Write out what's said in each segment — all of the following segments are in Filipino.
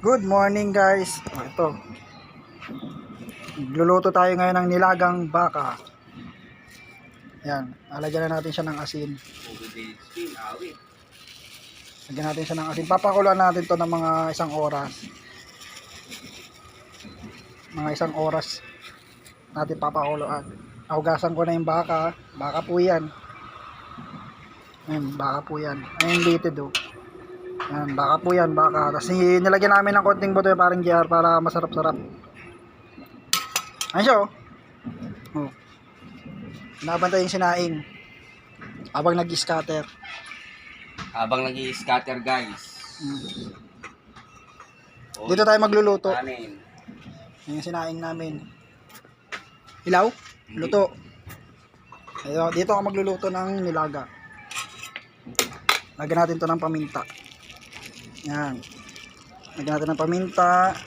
Good morning guys. Ito. Luluto tayo ngayon ng nilagang baka. Yan. Lalagyan na natin siya ng asin. Lagyan natin siya ng asin. Papakuluan natin to ng mga isang oras. Mga isang oras natin papakuluan. Hugasan ko na yung baka. Baka po yan. Ayan, baka po yan. Ayan, litid oh. Ayan, baka po yan, baka. Tapos nilagyan namin ng konting buto parang GR para masarap-sarap. Ayan siya oh. Oh. Nabantay yung sinaing. Habang nag-scatter. Habang nag-i-scatter guys. Dito tayo magluluto. Kanin. Ayan yung sinaing namin. Hilaw? Luto. Ayun, dito ako magluluto ng nilaga. Lagyan natin to ng paminta. Yan. Lagyan natin ng paminta.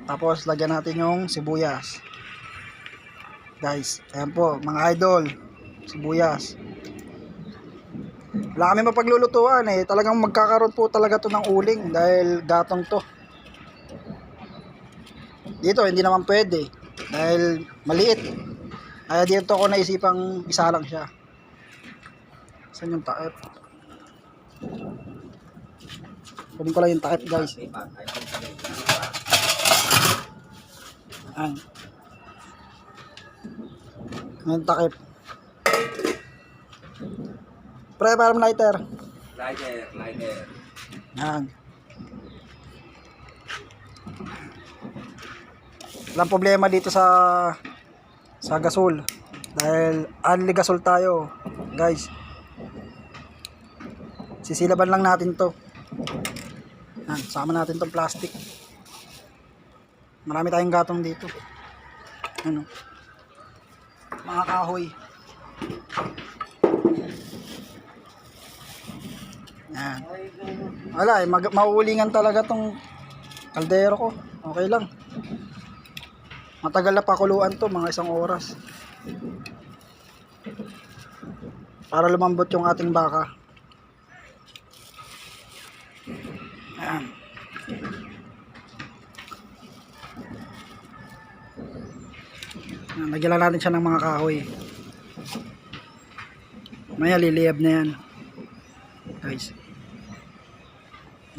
Tapos lagyan natin yung sibuyas. Guys, ayan po, mga idol. Sibuyas. Wala kami mapaglulutuan eh. Talagang magkakaroon po talaga to ng uling dahil gatong to. Dito hindi naman pwede dahil maliit. Kaya dito ako naisipang isa lang siya. Saan yung takip? Kunin ko lang yung takip guys. Ayan. Yung takip. Pre, parang lighter. Lighter. Yan. Walang problema dito sa gasol. Dahil only gasol tayo, guys. Sisilaban lang natin to. Yan, sama natin tong plastic. Marami tayong gatong dito. Ano? Mga kahoy. Yan. Wala eh, mauulingan talaga tong kaldero ko. Okay lang. Matagal na pakuluan to, mga isang oras. Para lumambot yung ating baka. Ayan. Lagyan lang natin siya ng mga kahoy. Maya liliyab na yan. Guys.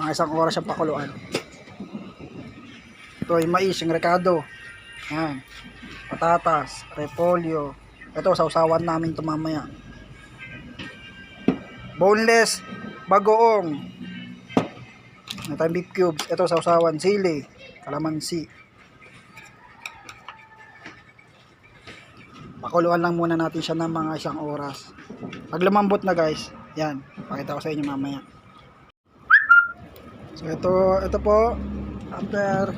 Mga isang oras siyang pakuluan. Ito yung mais, yung rekado. Ayan. Patatas, repolyo. Ito, sausawan namin ito mamaya. Boneless, bagoong. Ito yung beef cubes. Ito, sausawan, sili, kalamansi. Pakuluan lang muna natin siya ng mga isang oras. Pag lumambot na guys, yan. Pakita ko sa inyo mamaya. So ito po, after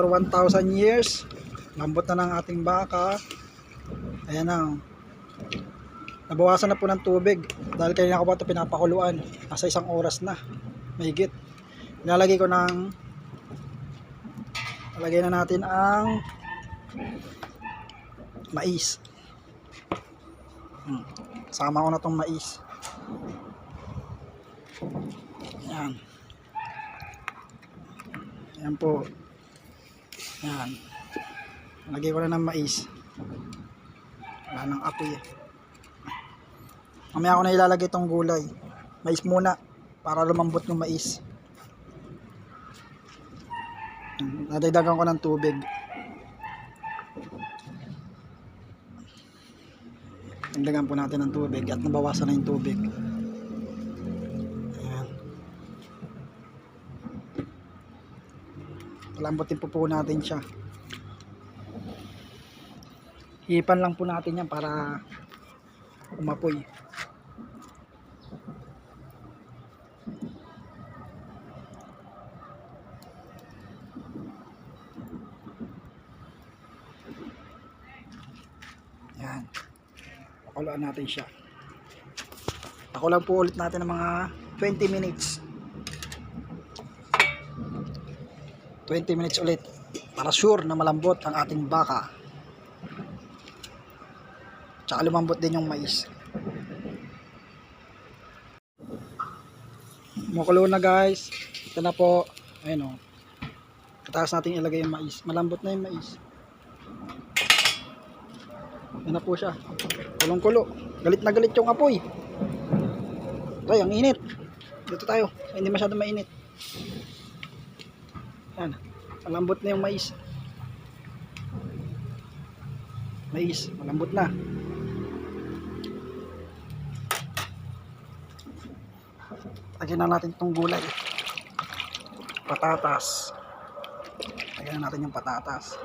1,000 years, lambot na ng ating baka. Ayan na. Nabawasan na po ng tubig dahil kanina ko pa ito pinapakuluan. Nasa isang oras na. Mahigit. Nilalagay ko ng lagay na natin ang mais. Sama ko na tong mais. Ayan. Ayan po. Ayan. Lagay ko na ng mais. Wala nang apoy eh. Mamaya ako na ilalagay tong gulay. Mais muna para lumambot yung mais. Nadagdagan ko ng tubig. Dagdagan po natin ng tubig at nabawasan na yung tubig. Ayan. Palambutin po natin siya. Hipan lang po natin yan para umapoy. Yan. Pakuluan natin siya. Pakulan po ulit natin ng mga 20 minutes. 20 minutes ulit para sure na malambot ang ating baka. Tsaka lumambot din yung mais. Kumukulo na guys. Ito na po. Ayun o. Pataas natin ilagay yung mais. Malambot na yung mais. Yan na po siya. Kulong-kulo. Galit na galit yung apoy. Ay, ang init. Dito tayo. Hindi masyadong mainit. Yan. Malambot na yung mais. Mais. Malambot na. Lagyan na natin itong gulay. Patatas. Lagyan na natin yung patatas.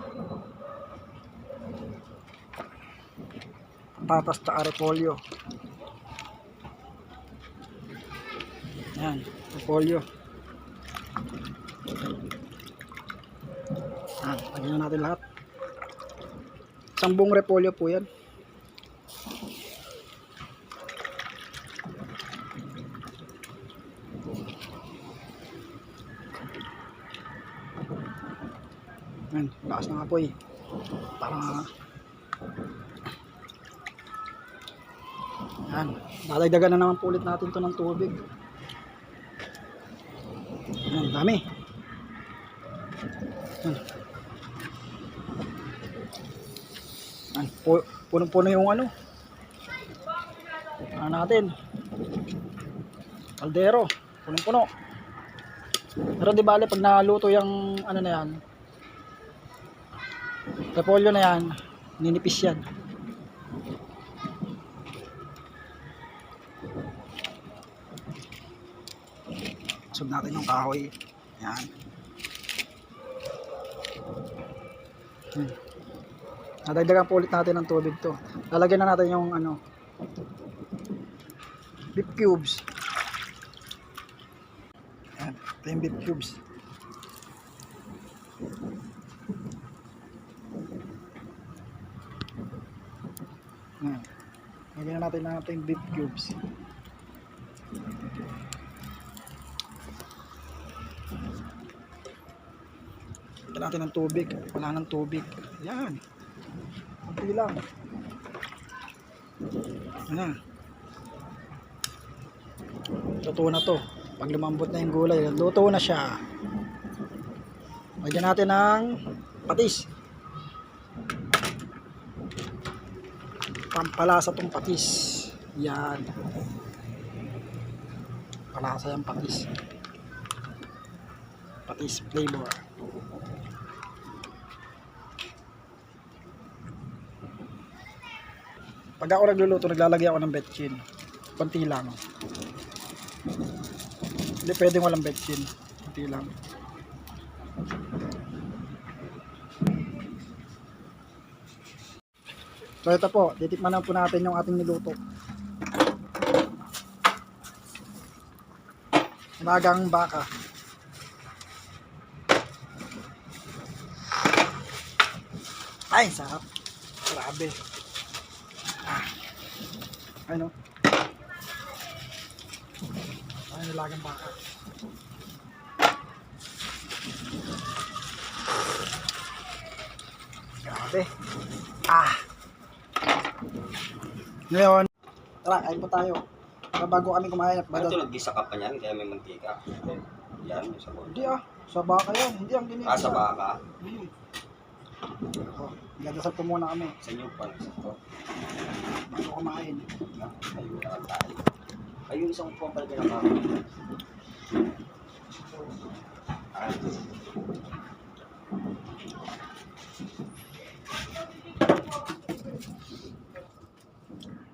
Patatas tsaka repolyo. Yan, repolyo. Yan, lagyan na natin lahat. Isang buong repolyo po yan. Yan, lakas ng apoy. Parang yan, dadagdagan na naman po ulit natin to ng tubig. Yan, dami. Yan. Yan, punong-puno yung ano natin. Kaldero, punong-puno. Pero di bale pag naluto yung ano na yan, repolyo na yan, ninipis yan. Sub natin yung kahoy. Yan. Nadagdagan po ulit natin ng tubig to. Lalagyan na natin yung ano, beef cubes. Yan. Ito yung beef cubes. Yan. Lagyan na natin yung beef cubes. Lagyan natin ng tubig. Wala ng tubig. Yan. Kunti lang. Yan. Luto na to. Pag lumambot na yung gulay, luto na siya. Lagyan natin ng patis. Pampalasa tong patis. Yan. Palasa yung patis. Patis flavor. Pag ako nagluluto, naglalagay ako ng betchin. Konti lang. Hindi pwedeng walang betchin. Konti lang. So ito po, titikman na po natin yung ating niluto. Magang baka. Ay, sarap. Grabe. Ano? Ay, nilagang baka. Grabe. Ngayon, tara, kain po tayo. Pero bago kami kumain, Ano ito, nag-gisa ka pa niyan, kaya may mantika. Yan, yung sabon. Hindi sa baka yan. Hindi ang ginigisa. Sa baka. Nagdasal po muna kami. Sa inyo pa, sa to. Bago kumain. Ayun na lang tayo. Ayun, isang upuan pala kinakama.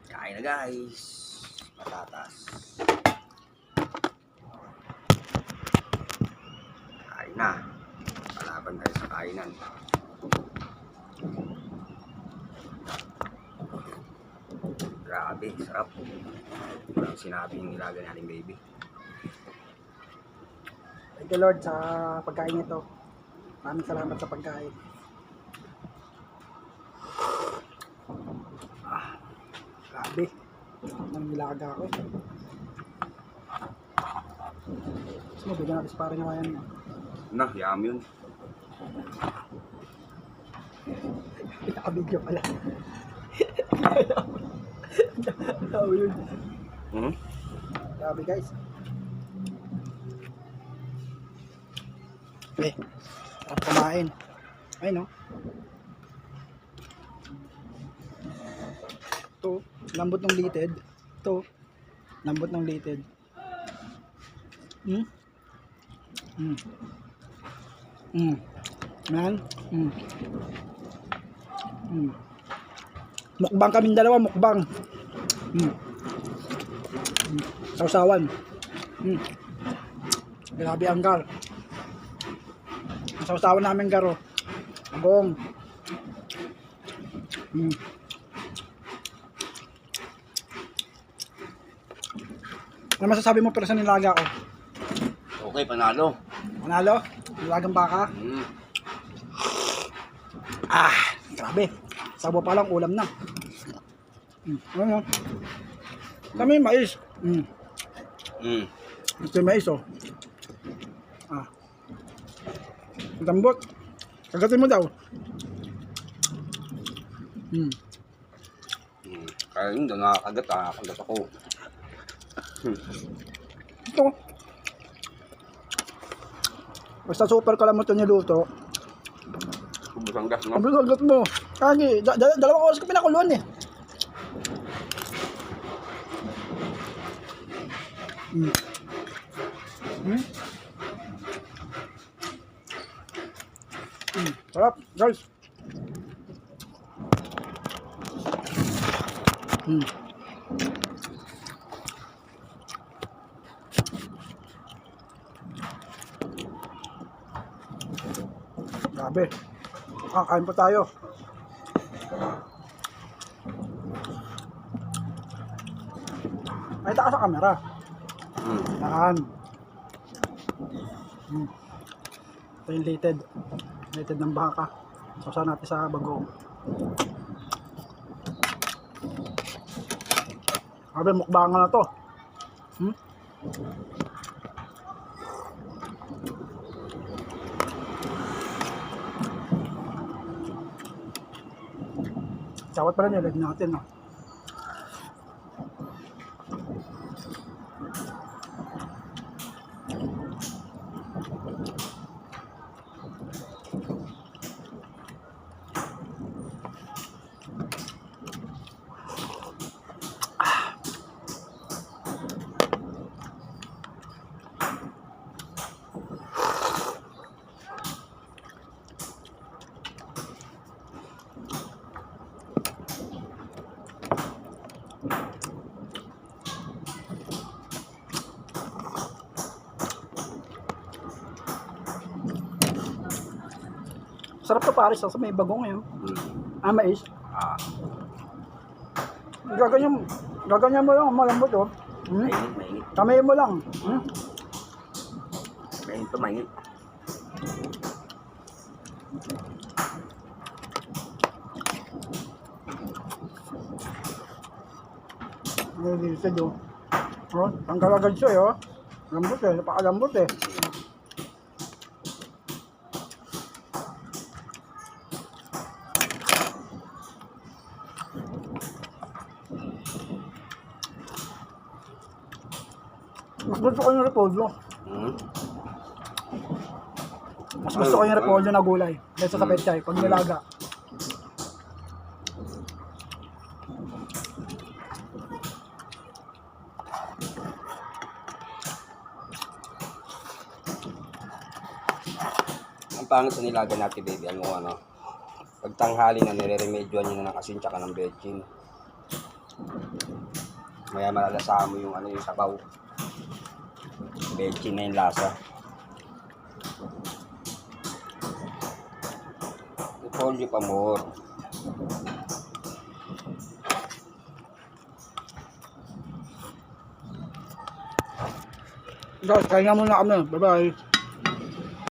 Kain na guys. Patatas. Kain na. Palaban tayo sa kainan. Grabe, sarap. Parang sinabi yung nilaga natin baby. Thank you Lord sa pagkain ito. Maraming salamat sa pagkain. Grabe. Nang nilaga ako. Gusto mo, bigyan natin sa parang nawayan mo. Nah, yum yun. Pinaka-video pala. Ano yun? Grabe guys. Okay. Sarap kumain. Ay no. Ito, lambot ng litid. Ito, lambot ng litid. Yan. Mukbang kaming dalawa, mukbang. Sausawan. Grabe ang gar. Ang sausawan namin garo. Agong. Ano masasabi mo pero sa nilaga ko? Okay, panalo. Manalo? Nilagang baka? Grabe. Sabo pa lang, ulam na. Ano? Kami mais. Ito yung mais, oh. Lambot. Kagatin mo daw. Kaya yun, doon nakakagat, nakakagat ako. Ito. Basta super ka lang mo ito niluto. Ubus ang gas, no? Ang bigat mo. Kagi, dalawang oras ko pinakuluan eh. Sarap, guys. Grabe. Kain pa tayo. Ay, taas sa camera. Yan. Ito yung litid. Litid ng baka. Sausaw natin sa bagong. Grabe, mukbangan na to. Sawat pa rin yung natin, no? Sarap to pares sa may bagong ngayon. Mais. Gaganyan mo lang, malambot oh. Mainit. Kamay mo lang. Mainit to, mainit. Nililisad oh. Oh, tanggal agad siya oh. Lambot eh, napakalambot eh. Mas gusto ko yung repolyo. Mas gusto ko yung repolyo na gulay. Kaysa sa pechay, pag nilaga. Ang pangit sa nilaga natin, baby, ano ano. Pag tanghali na, nire-remedyoan nyo na ng asin tsaka ng betchin. Maya malalasahan mo yung ano yung sabaw. Betchin na yung lasa. Repolyo pa more. Guys, kain na muna kami. Bye-bye.